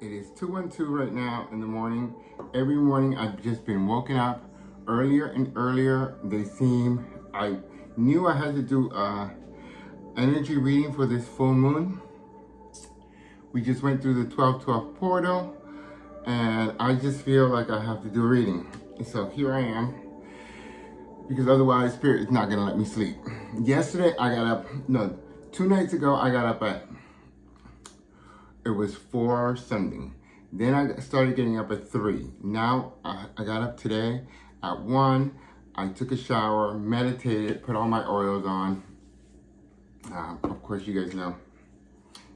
It is 2:12 right now in the morning. Every morning I've just been woken up earlier and earlier. I knew I had to do energy reading for this full moon. We just went through the 12/12 portal and I just feel like I have to do a reading. So here I am, because otherwise Spirit is not gonna let me sleep. Yesterday I got up, no, 2 nights ago I got up at, it was 4 something. Then I started getting up at 3. Now I got up today at 1. I took a shower, meditated, put all my oils on. Of course, you guys know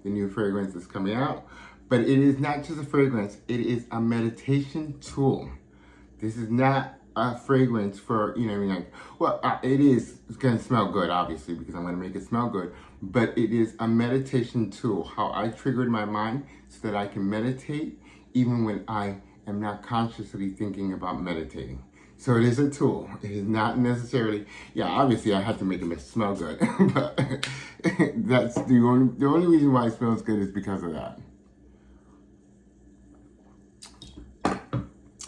the new fragrance is coming out. But it is not just a fragrance, it is a meditation tool. This is not a fragrance for, you know, I mean, like, well, it's gonna smell good, obviously, because I'm gonna make it smell good, but it is a meditation tool, how I triggered my mind so that I can meditate even when I am not consciously thinking about meditating. So it is a tool. It is not necessarily, yeah, obviously I have to make it smell good, but that's the only reason why it smells good is because of that.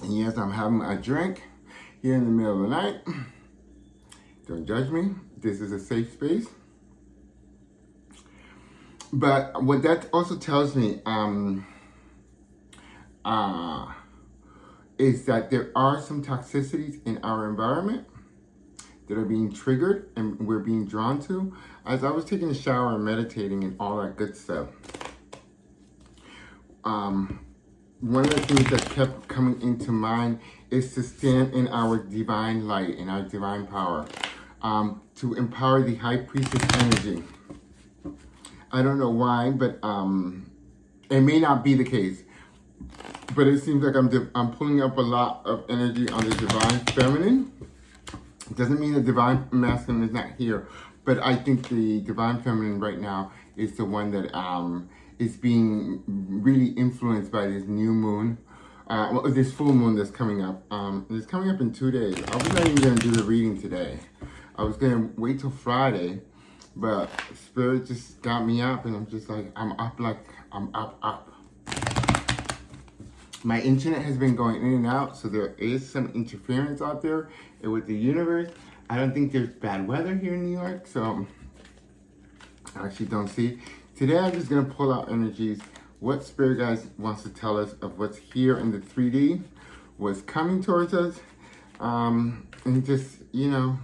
And yes, I'm having a drink here in the middle of the night. Don't judge me. This is a safe space. But what that also tells me is that there are some toxicities in our environment that are being triggered and we're being drawn to. As I was taking a shower and meditating and all that good stuff, one of the things that kept coming into mind is to stand in our divine light, in our divine power, to empower the high priestess energy. I don't know why, but it may not be the case, but it seems like I'm pulling up a lot of energy on the divine feminine. It doesn't mean the divine masculine is not here, but I think the divine feminine right now is the one that is being really influenced by this new moon, this full moon that's coming up. It's coming up in 2 days. I was not even gonna do the reading today. I was gonna wait till Friday, but Spirit just got me up and I'm just like, I'm up. My internet has been going in and out, so there is some interference out there with the universe. I don't think there's bad weather here in New York, so I actually don't see. Today I'm just gonna pull out energies, what Spirit guys wants to tell us of what's here in the 3D, what's coming towards us, and just, you know,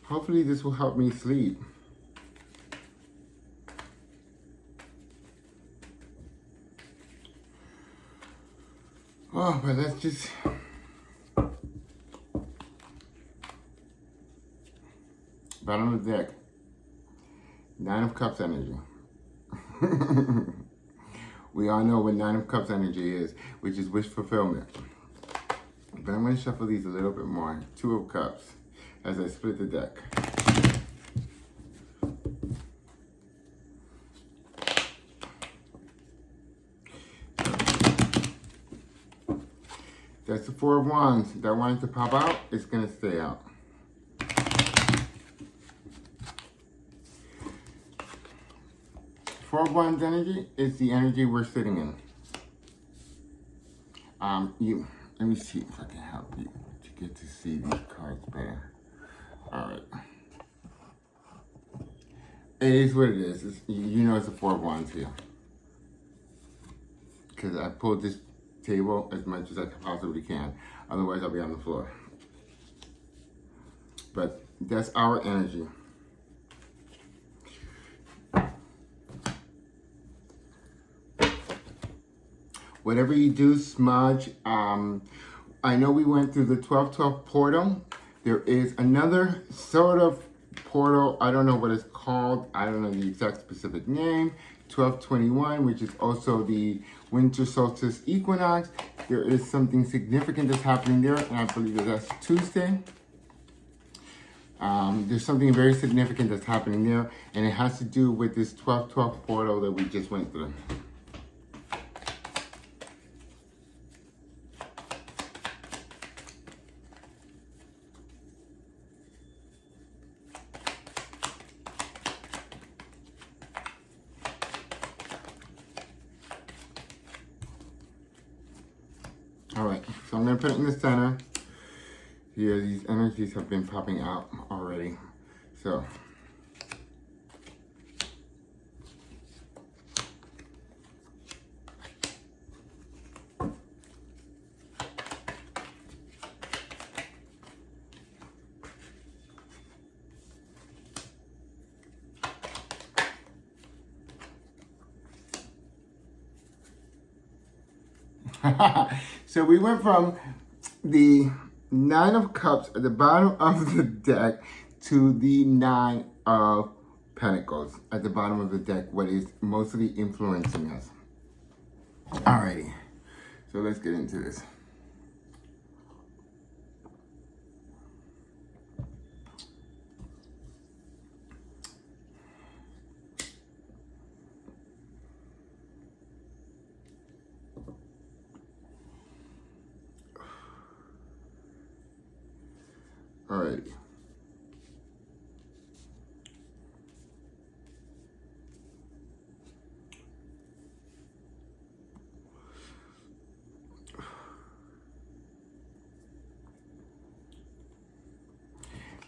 hopefully this will help me sleep. Oh, but let's just... Bottom of the deck. 9 of Cups energy. We all know what 9 of Cups energy is, which is wish fulfillment. But I'm going to shuffle these a little bit more. 2 of Cups as I split the deck. That's the 4 of Wands. That wanted to pop out, it's going to stay out. Four of Wands energy is the energy we're sitting in. Let me see if I can help you to get to see these cards better. All right. It is what it is. You know it's a 4 of Wands here. Because I pulled this table as much as I possibly can. Otherwise, I'll be on the floor. But that's our energy. Whatever you do, smudge. I know we went through the 12/12 portal. There is another sort of portal. I don't know what it's called. I don't know the exact specific name. 12/21, which is also the winter solstice equinox. There is something significant that's happening there, and I believe that that's Tuesday. There's something very significant that's happening there, and it has to do with this 12/12 portal that we just went through. All right, so I'm gonna put it in the center. Here, these energies have been popping out already. So, so we went from the Nine of Cups at the bottom of the deck to the Nine of Pentacles at the bottom of the deck, what is mostly influencing us. Alrighty, so let's get into this. Alrighty.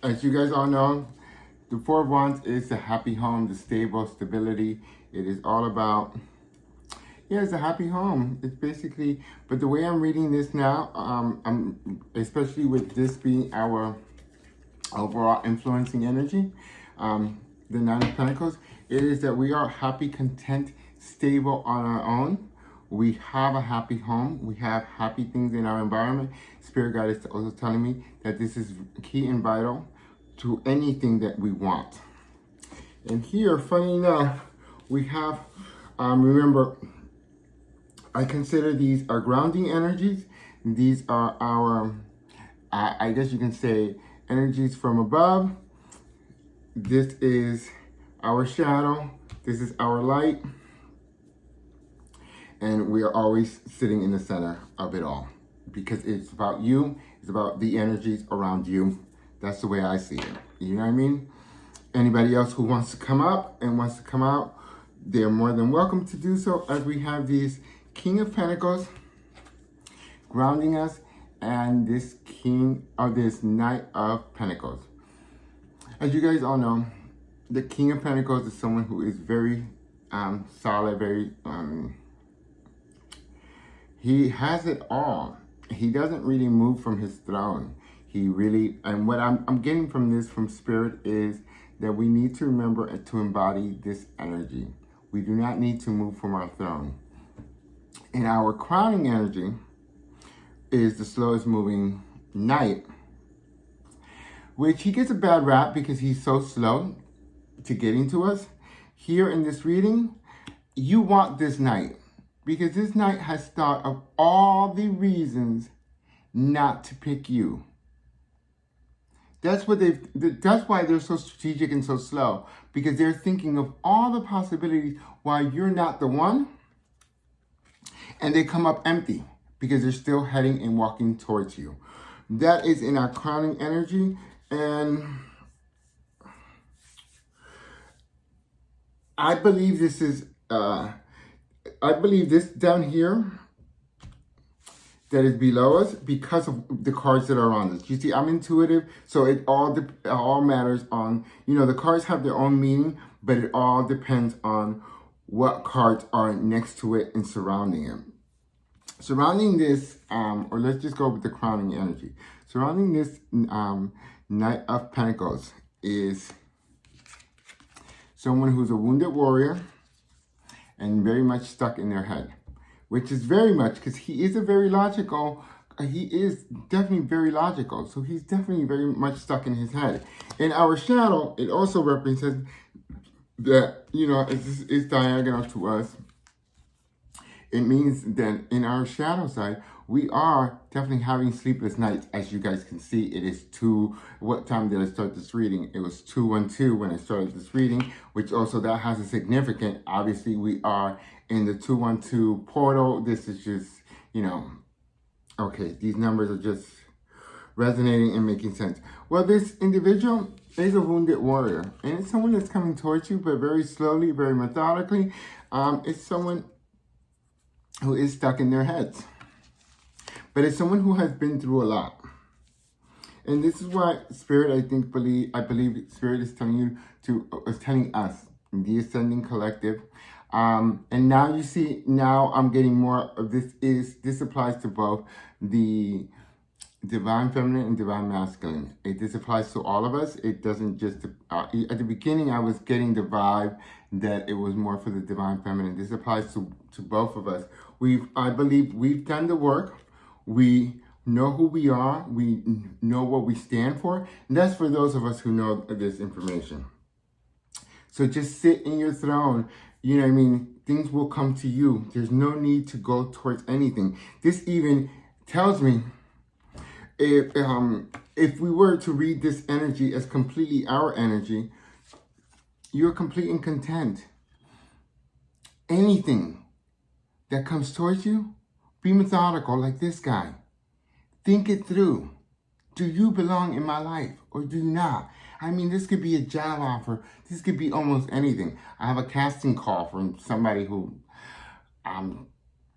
As you guys all know, the Four of Wands is the happy home, the stable stability. It is all about, yeah, it's a happy home. It's basically, but the way I'm reading this now, I'm especially with this being our overall influencing energy, the Nine of Pentacles, it is that we are happy, content, stable on our own. We have a happy home. We have happy things in our environment. Spirit guide is also telling me that this is key and vital to anything that we want. And here, funny enough, we have, remember, I consider these our grounding energies. These are our, I guess you can say, energies from above. This is our shadow. This is our light. And we are always sitting in the center of it all because it's about you. It's about the energies around you. That's the way I see it. You know what I mean? Anybody else who wants to come up and wants to come out, they're more than welcome to do so, as we have these King of Pentacles grounding us and this this Knight of Pentacles. As you guys all know, the King of Pentacles is someone who is very solid, very he has it all. He doesn't really move from his throne. He really, and what I'm getting from this from Spirit is that we need to remember to embody this energy. We do not need to move from our throne. And our crowning energy is the slowest moving Knight, which he gets a bad rap because he's so slow to getting to us. Here in this reading, you want this Knight because this Knight has thought of all the reasons not to pick you. That's why they're so strategic and so slow, because they're thinking of all the possibilities why you're not the one, and they come up empty because they're still heading and walking towards you. That is in our crowning energy, and I believe this is, I believe this down here that is below us because of the cards that are on us. You see, I'm intuitive, so it all matters on, the cards have their own meaning, but it all depends on what cards are next to it and surrounding it. Surrounding this, or let's just go with the crowning energy. Surrounding this Knight of Pentacles is someone who's a wounded warrior and very much stuck in their head, which is very much, because he is he is definitely very logical. So he's definitely very much stuck in his head. In our shadow, it also represents that, it's diagonal to us. It means that in our shadow side, we are definitely having sleepless nights. As you guys can see, it is what time did I start this reading? It was 2:12 when I started this reading, which also that has a significant, obviously we are in the 2:12 portal. This is just, okay, these numbers are just resonating and making sense. Well, this individual is a wounded warrior, and it's someone that's coming towards you, but very slowly, very methodically. It's someone who is stuck in their heads. but it's someone who has been through a lot. And this is why Spirit, I believe Spirit is telling is telling us, the Ascending Collective. And now you see, now I'm getting more of this applies to both the Divine Feminine and Divine Masculine. This applies to all of us. It doesn't just, at the beginning I was getting the vibe that it was more for the Divine Feminine. This applies to both of us. I believe we've done the work. We know who we are. We know what we stand for. And that's for those of us who know this information. So just sit in your throne. You know what I mean? Things will come to you. There's no need to go towards anything. This even tells me, if we were to read this energy as completely our energy, you're complete and content. Anything that comes towards you, be methodical like this guy. Think it through. Do you belong in my life or do you not? I mean, this could be a job offer. This could be almost anything. I have a casting call from somebody who, I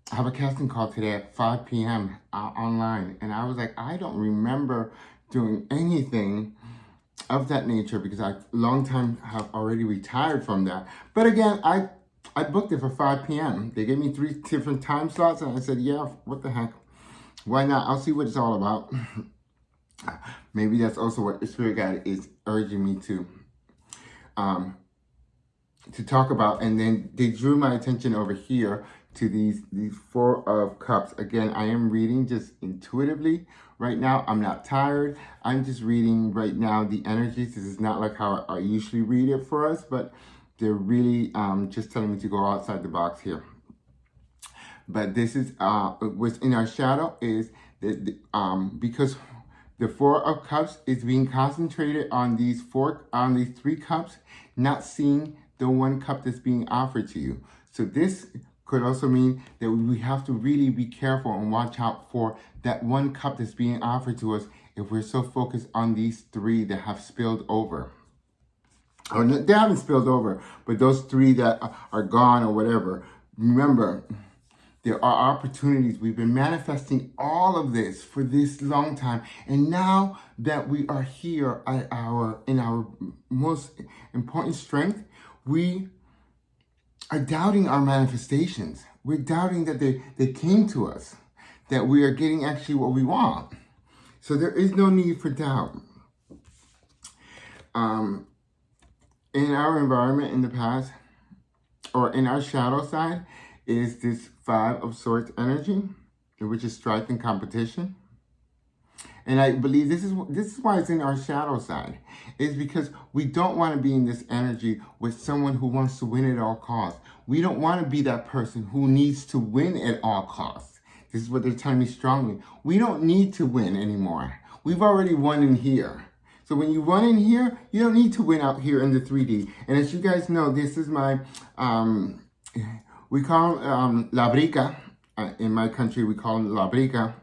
have a casting call today at 5 p.m. Online. And I was like, I don't remember doing anything of that nature because I long time have already retired from that. But again, I booked it for 5 p.m. They gave me 3 different time slots and I said, yeah, what the heck? Why not? I'll see what it's all about. Maybe that's also what the Spirit Guide is urging me to talk about. And then they drew my attention over here to these 4 of Cups. Again, I am reading just intuitively right now. I'm not tired. I'm just reading right now the energies. This is not like how I usually read it for us, but they're really just telling me to go outside the box here. But this is what's in our shadow is because the 4 of Cups is being concentrated on these 3 cups, not seeing the 1 cup that's being offered to you. So this could also mean that we have to really be careful and watch out for that 1 cup that's being offered to us if we're so focused on these 3 that have spilled over. Or they haven't spilled over, but those 3 that are gone or whatever. Remember, there are opportunities. We've been manifesting all of this for this long time. And now that we are here in our most important strength, we are doubting our manifestations. We're doubting that they came to us, that we are getting actually what we want. So there is no need for doubt. In our environment in the past, or in our shadow side, is this 5 of Swords energy, which is strife and competition. And I believe this is why it's in our shadow side, is because we don't want to be in this energy with someone who wants to win at all costs. We don't want to be that person who needs to win at all costs. This is what they're telling me strongly. We don't need to win anymore. We've already won in here. So when you won in here, you don't need to win out here in the 3D. And as you guys know, this is my, we call La Brica. In my country, we call them La Brica.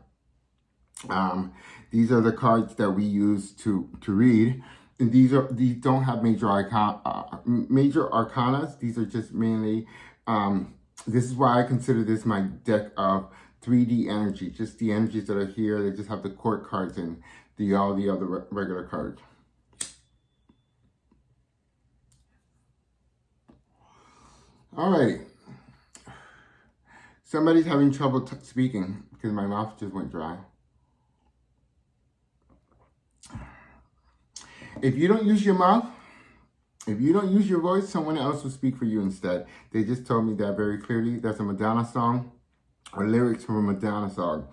These are the cards that we use to read. And these don't have major arcanas. These are just mainly, this is why I consider this my deck of 3D energy. Just the energies that are here. They just have the court cards and all the other regular cards. Alrighty. Somebody's having trouble speaking because my mouth just went dry. If you don't use your mouth, if you don't use your voice, someone else will speak for you instead. They just told me that very clearly. That's a Madonna song, or lyrics from a Madonna song.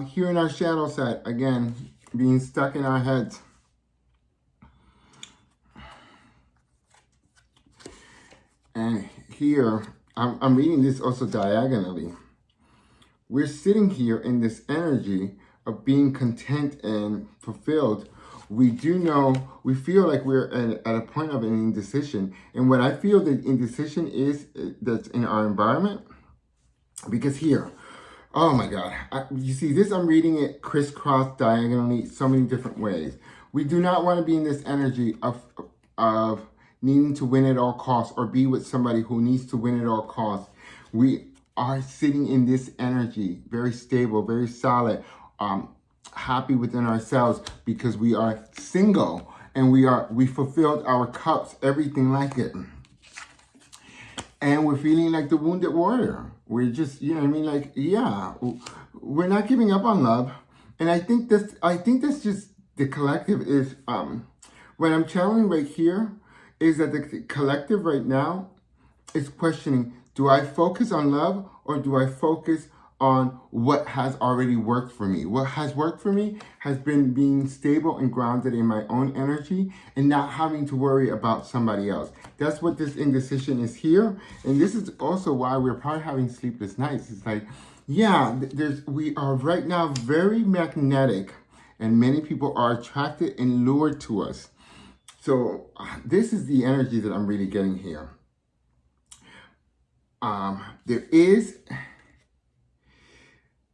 Here in our shadow side, again, being stuck in our heads. And here, I'm reading this also diagonally. We're sitting here in this energy of being content and fulfilled. We do know, we feel like we're at a point of an indecision. And what I feel that indecision is, that's in our environment, because here, oh my God, you see this, I'm reading it crisscross diagonally, so many different ways. We do not want to be in this energy of needing to win at all costs or be with somebody who needs to win at all costs. are sitting in this energy, very stable, very solid, happy within ourselves because we are single and we fulfilled our cups, everything like it. And we're feeling like the wounded warrior. We're just, you know what I mean? Like, yeah, we're not giving up on love. And I think that's just the collective is, what I'm channeling right here is that the collective right now is questioning, do I focus on love or do I focus on what has already worked for me? What has worked for me has been being stable and grounded in my own energy and not having to worry about somebody else. That's what this indecision is here. And this is also why we're probably having sleepless nights. It's like, yeah, we are right now very magnetic and many people are attracted and lured to us. So this is the energy that I'm really getting here. There is,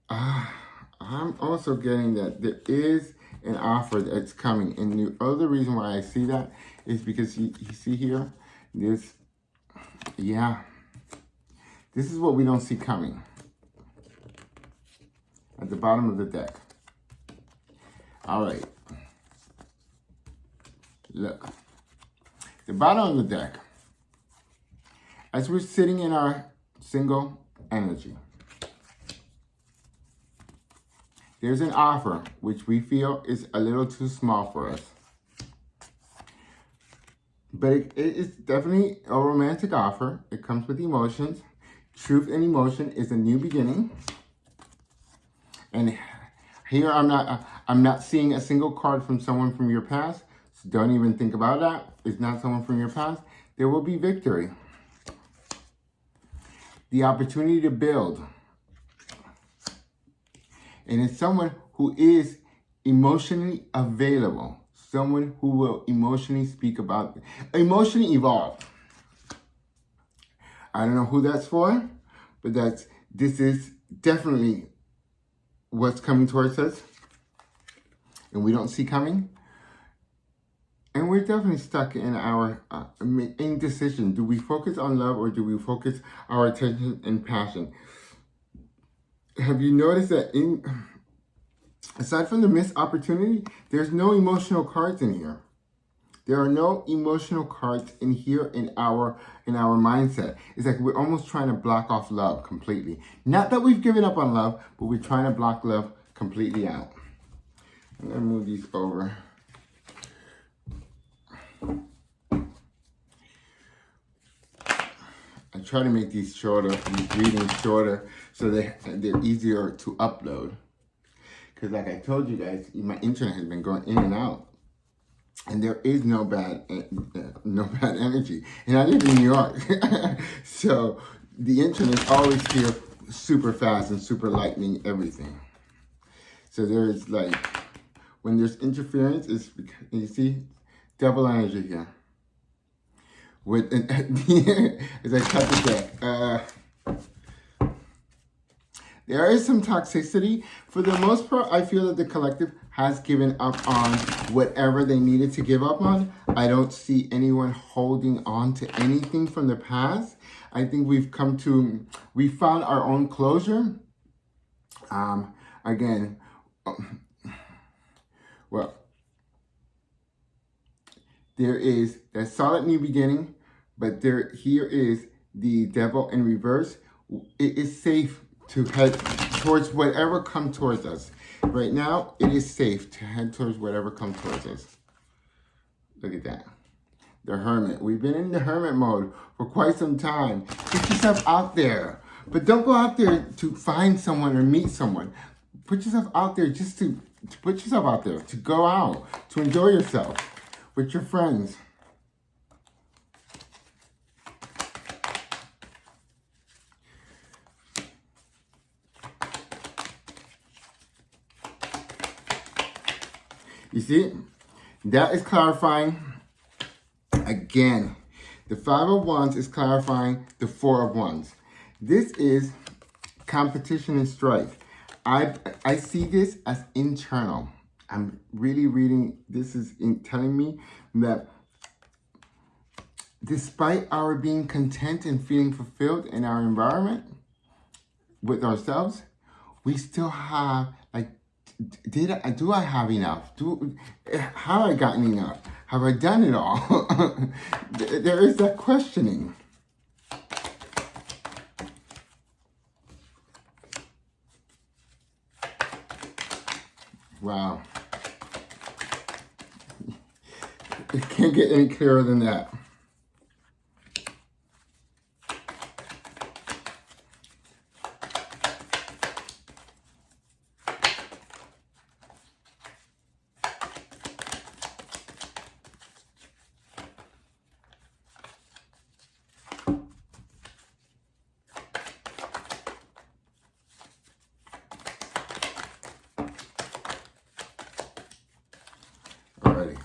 I'm also getting that there is an offer that's coming. And the other reason why I see that is because you see here, this is what we don't see coming. At the bottom of the deck. All right. Look. The bottom of the deck. As we're sitting in our single energy, there's an offer which we feel is a little too small for us. But it is definitely a romantic offer. It comes with emotions. Truth and emotion is a new beginning. And here I'm not seeing a single card from someone from your past. So don't even think about that. It's not someone from your past. There will be victory. The opportunity to build. And it's someone who is emotionally available. Someone who will emotionally speak about, emotionally evolve. I don't know who that's for, but this is definitely what's coming towards us. And we don't see coming. And we're definitely stuck in our indecision. Do we focus on love or do we focus our attention and passion? Have you noticed that aside from the missed opportunity, there's no emotional cards in here. There are no emotional cards in here in our mindset. It's like we're almost trying to block off love completely. Not that we've given up on love, but we're trying to block love completely out. I'm gonna move these over. I try to make these shorter, these readings shorter, so they're easier to upload. Because like I told you guys, my internet has been going in and out. And there is no bad energy. And I live in New York. So the internet is always here super fast and super lightning everything. So there's like, when there's interference, you see, double energy here. As I cut the deck. There is some toxicity. For the most part, I feel that the collective has given up on whatever they needed to give up on. I don't see anyone holding on to anything from the past. I think we found our own closure. Again, well, there is a solid new beginning, but here is the devil in reverse. It is safe to head towards whatever comes towards us. Right now, it is safe to head towards whatever comes towards us. Look at that. The hermit. We've been in the hermit mode for quite some time. Get yourself out there. But don't go out there to find someone or meet someone. Put yourself out there just to put yourself out there, to go out, to enjoy yourself with your friends. You see, that is clarifying. Again, the Five of Wands is clarifying the Four of Wands. This is competition and strife. I see this as internal. I'm really reading, this is telling me that despite our being content and feeling fulfilled in our environment, with ourselves, we still have, like, do I have enough? Have I gotten enough? Have I done it all? There is that questioning. Wow. It can't get any clearer than that. Alrighty.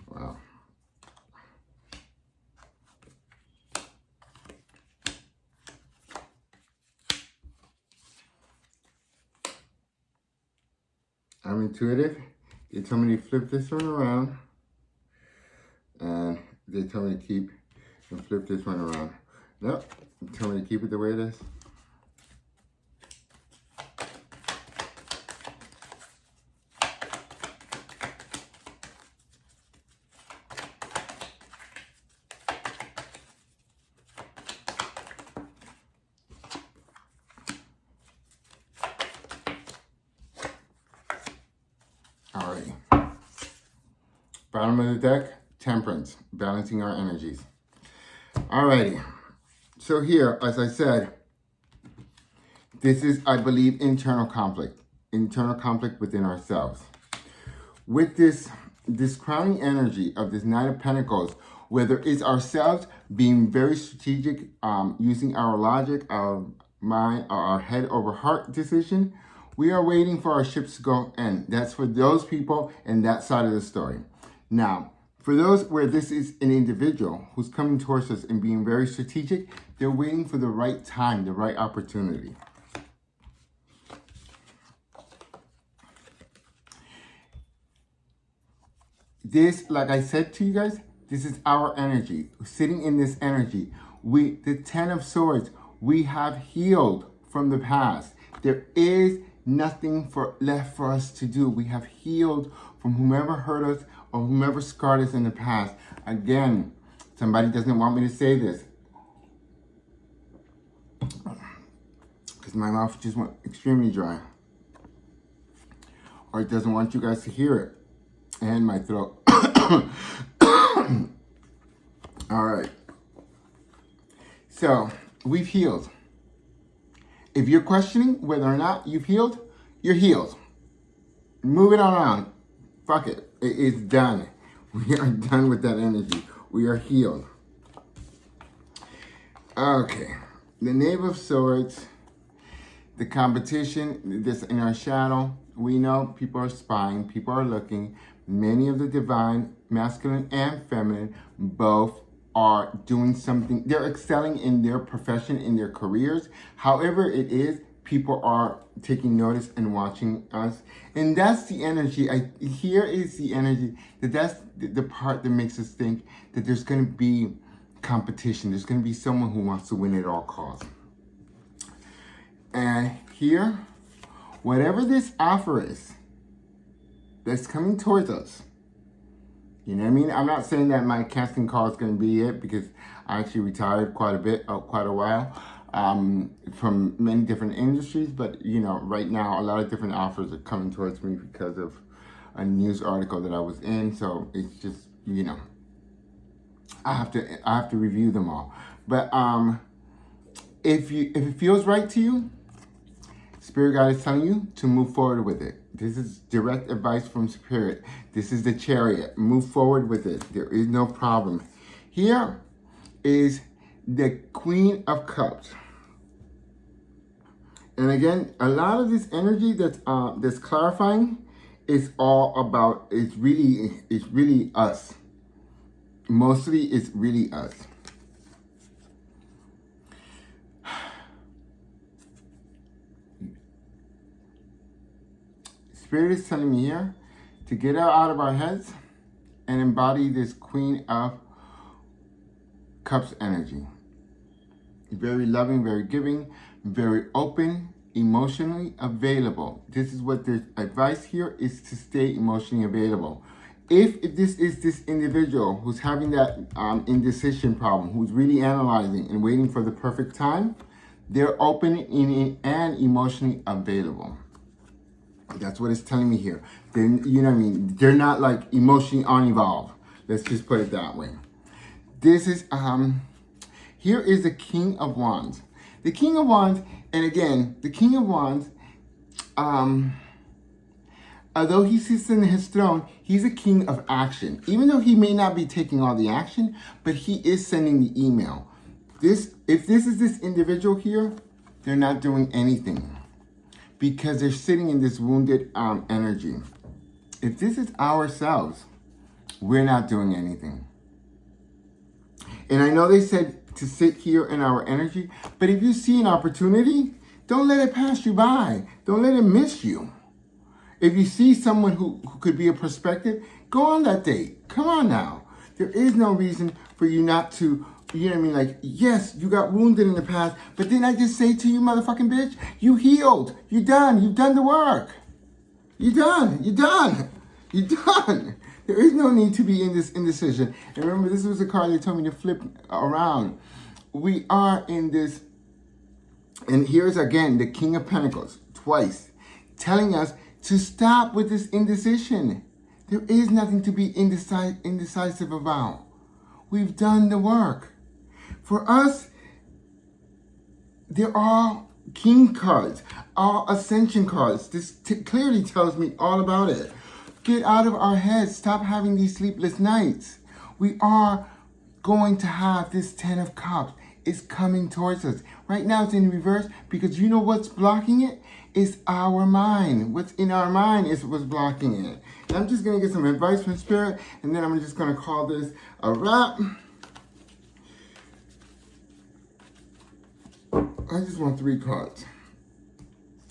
Wow. I'm intuitive. They told me to flip this one around. And they told me to keep and flip this one around. Nope. They told me to keep it the way it is. Alrighty. Bottom of the deck, Temperance, balancing our energies. Alrighty. So here, as I said, this is, I believe, internal conflict within ourselves. With this crowning energy of this Knight of Pentacles, whether it's ourselves being very strategic, using our logic, our mind, our head over heart decision, we are waiting for our ships to go in. That's for those people and that side of the story. Now, for those where this is an individual who's coming towards us and being very strategic, they're waiting for the right time, the right opportunity. This, like I said to you guys, this is our energy. Sitting in this energy, the Ten of Swords, we have healed from the past. There is nothing left for us to do. We have healed from whomever hurt us or whomever scarred us in the past. Again, somebody doesn't want me to say this because my mouth just went extremely dry, or it doesn't want you guys to hear it, and my throat. All right. So we've healed. If you're questioning whether or not you've healed, you're healed. Move it on. Fuck it. It is done. We are done with that energy. We are healed. Okay. The Knave of Swords, the competition, this in our shadow. We know people are spying, people are looking. Many of the divine, masculine and feminine, both are doing something. They're excelling in their profession, in their careers. However it is, people are taking notice and watching us. And that's the energy. Here is the energy. That's the part that makes us think that there's going to be competition. There's going to be someone who wants to win at all costs. And here, whatever this offer is that's coming towards us, you know what I mean? I'm not saying that my casting call is going to be it, because I actually retired quite a while from many different industries. But, you know, right now, a lot of different offers are coming towards me because of a news article that I was in. So it's just, you know, I have to review them all. But if it feels right to you, Spirit Guide is telling you to move forward with it. This is direct advice from Spirit. This is the Chariot. Move forward with it. There is no problem. Here is the Queen of Cups. And again, a lot of this energy that's clarifying is all about, it's really us. Mostly it's really us. Spirit is telling me here to get out of our heads and embody this Queen of Cups energy. very loving, very giving, very open, emotionally available. This is what the advice here is, to stay emotionally available. If this is this individual who's having that indecision problem, who's really analyzing and waiting for the perfect time, they're open and emotionally available. That's what it's telling me here. Then, you know what I mean? They're not like emotionally unevolved. Let's just put it that way. This is, here is the King of Wands. The King of Wands, and again, the King of Wands, although he sits in his throne, he's a king of action. Even though he may not be taking all the action, but he is sending the email. If this is this individual here, they're not doing anything because they're sitting in this wounded energy. If this is ourselves, we're not doing anything. And I know they said to sit here in our energy, but if you see an opportunity, don't let it pass you by. Don't let it miss you. If you see someone who could be a prospective, go on that date. Come on now. There is no reason for you not to, you know what I mean? Like, yes, you got wounded in the past, but didn't I just say to you, motherfucking bitch, you healed. You done. You've done the work. You done. You done. You done. There is no need to be in this indecision. And remember, this was a card they told me to flip around. We are in this, and here's again the King of Pentacles, twice, telling us to stop with this indecision. There is nothing to be indecisive about. We've done the work. For us, there are king cards, are ascension cards. This clearly tells me all about it. Get out of our heads. Stop having these sleepless nights. We are going to have this 10 of Cups. It's coming towards us. Right now it's in reverse because you know what's blocking it? It's our mind. What's in our mind is what's blocking it. And I'm just going to get some advice from Spirit, and then I'm just going to call this a wrap. I just want 3 cards.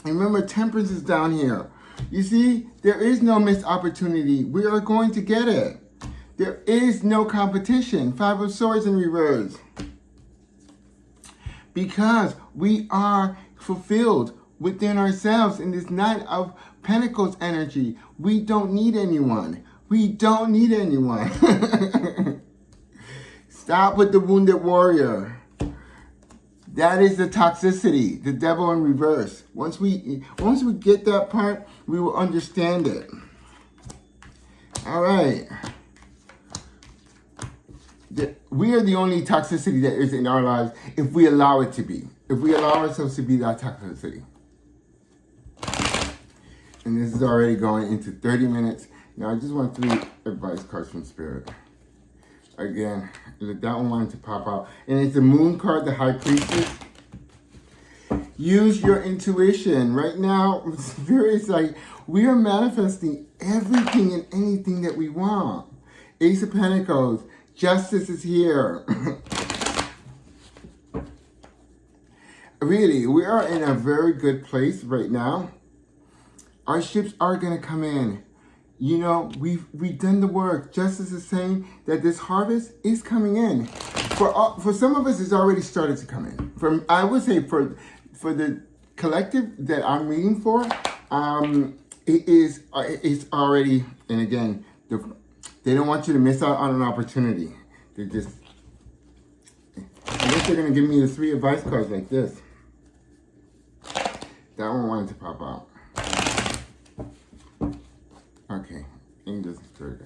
And remember, Temperance is down here. You see, there is no missed opportunity. We are going to get it. There is no competition. 5 of Swords in reverse. Because we are fulfilled within ourselves in this Knight of Pentacles energy. We don't need anyone. We don't need anyone. Stop with the wounded warrior. That is the toxicity, the devil in reverse. Once we get that part, we will understand it. All right. We are the only toxicity that is in our lives if we allow it to be. If we allow ourselves to be that toxicity. And this is already going into 30 minutes. Now I just want 3 advice cards from Spirit. Again, that one wanted to pop out. And it's the Moon card, the High Priestess. Use your intuition. Right now, Spirit is like, we are manifesting everything and anything that we want. Ace of Pentacles. Justice is here. Really, we are in a very good place right now. Our ships are going to come in. You know, we've done the work. Justice is saying that this harvest is coming in. For some of us, it's already started to come in. I would say for the collective that I'm reading for, it's already. And again, they don't want you to miss out on an opportunity. They're just. I guess they're gonna give me the 3 advice cards like this. That one wanted to pop out. Okay, English Spirit.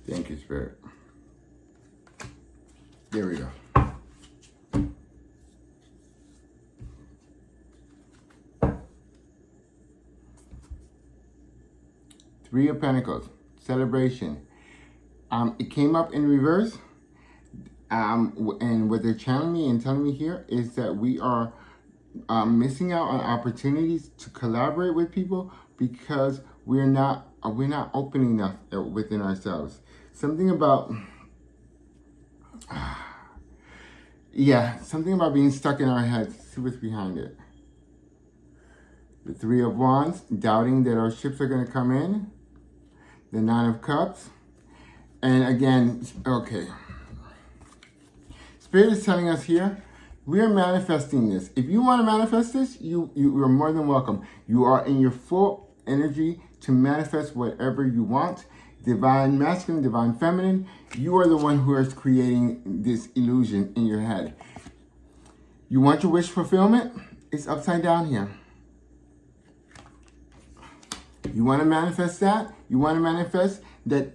Thank you, Spirit. There we go. Three of Pentacles. Celebration. It came up in reverse. And what they're channeling me and telling me here is that we are missing out on opportunities to collaborate with people because we're not open enough within ourselves. Something about Yeah, something about being stuck in our heads. See what's behind it. The Three of Wands, doubting that our ships are going to come in. The Nine of Cups. And again, okay. Spirit is telling us here, we are manifesting this. If you want to manifest this, you are more than welcome. You are in your full energy to manifest whatever you want. Divine masculine, divine feminine. You are the one who is creating this illusion in your head. You want your wish fulfillment? It's upside down here. You want to manifest that? You want to manifest that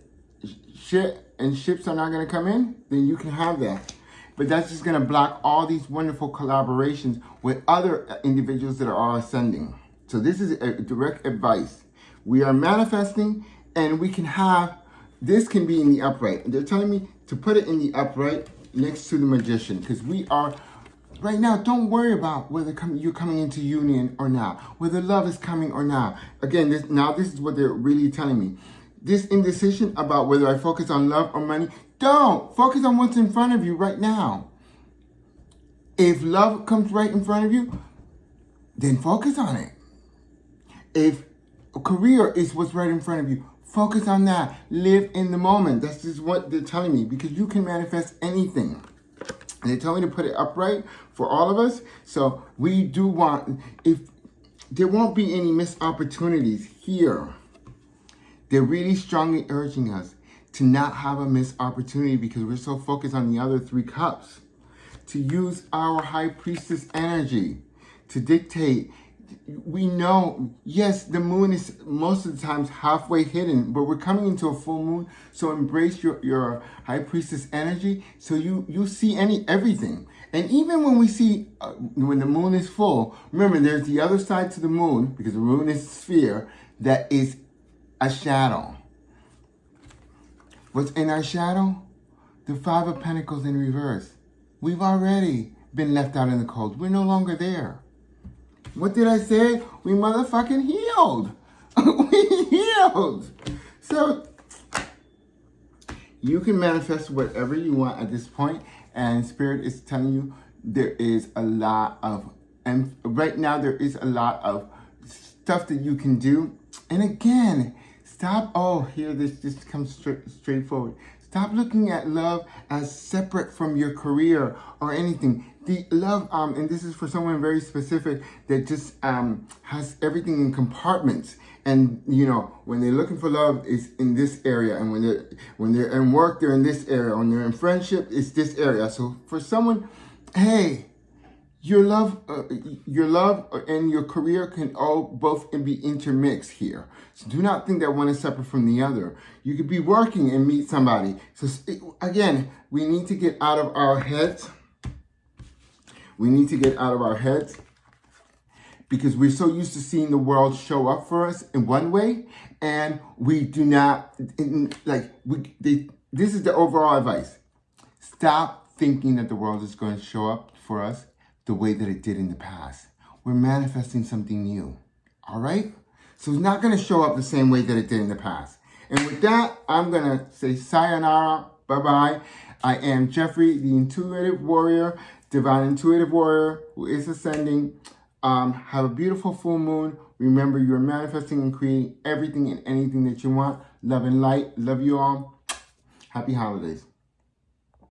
shit and ships are not going to come in? Then you can have that. But that's just going to block all these wonderful collaborations with other individuals that are all ascending. So this is a direct advice. We are manifesting, and we can have, this can be in the upright. They're telling me to put it in the upright next to the Magician, because we are, right now, don't worry about whether you're coming into union or not, whether love is coming or not. Again, this is what they're really telling me. This indecision about whether I focus on love or money, don't. Focus on what's in front of you right now. If love comes right in front of you, then focus on it. If a career is what's right in front of you, focus on that. Live in the moment. That's just what they're telling me, because you can manifest anything. And they tell me to put it upright for all of us. So we do want, if there won't be any missed opportunities here. They're really strongly urging us to not have a missed opportunity, because we're so focused on the other three cups. To use our high priestess energy to dictate. We know, yes, the moon is most of the times halfway hidden, but we're coming into a full moon. So embrace your high priestess energy, so you see everything. And even when we see, when the moon is full, remember there's the other side to the moon, because the moon is a sphere, that is a shadow. What's in our shadow? The Five of Pentacles in reverse. We've already been left out in the cold. We're no longer there. What did I say? We motherfucking healed. We healed. So you can manifest whatever you want at this point. And Spirit is telling you there is a lot of, and right now there is a lot of stuff that you can do. And again, stop, this comes straightforward. Stop looking at love as separate from your career or anything. The love, and this is for someone very specific that just has everything in compartments. And when they're looking for love, it's in this area, and when they're in work, they're in this area. When they're in friendship, it's this area. So for someone, hey, your love and your career can all both be intermixed here. So do not think that one is separate from the other. You could be working and meet somebody. So again, we need to get out of our heads. We need to get out of our heads, because we're so used to seeing the world show up for us in one way, and we do not, this is the overall advice. Stop thinking that the world is going to show up for us the way that it did in the past. We're manifesting something new, all right? So it's not going to show up the same way that it did in the past. And with that, I'm going to say sayonara, bye-bye. I am Jeffrey, the Intuitive Warrior, Divine Intuitive Warrior, who is ascending. Have a beautiful full moon. Remember, you're manifesting and creating everything and anything that you want. Love and light. Love you all. Happy holidays.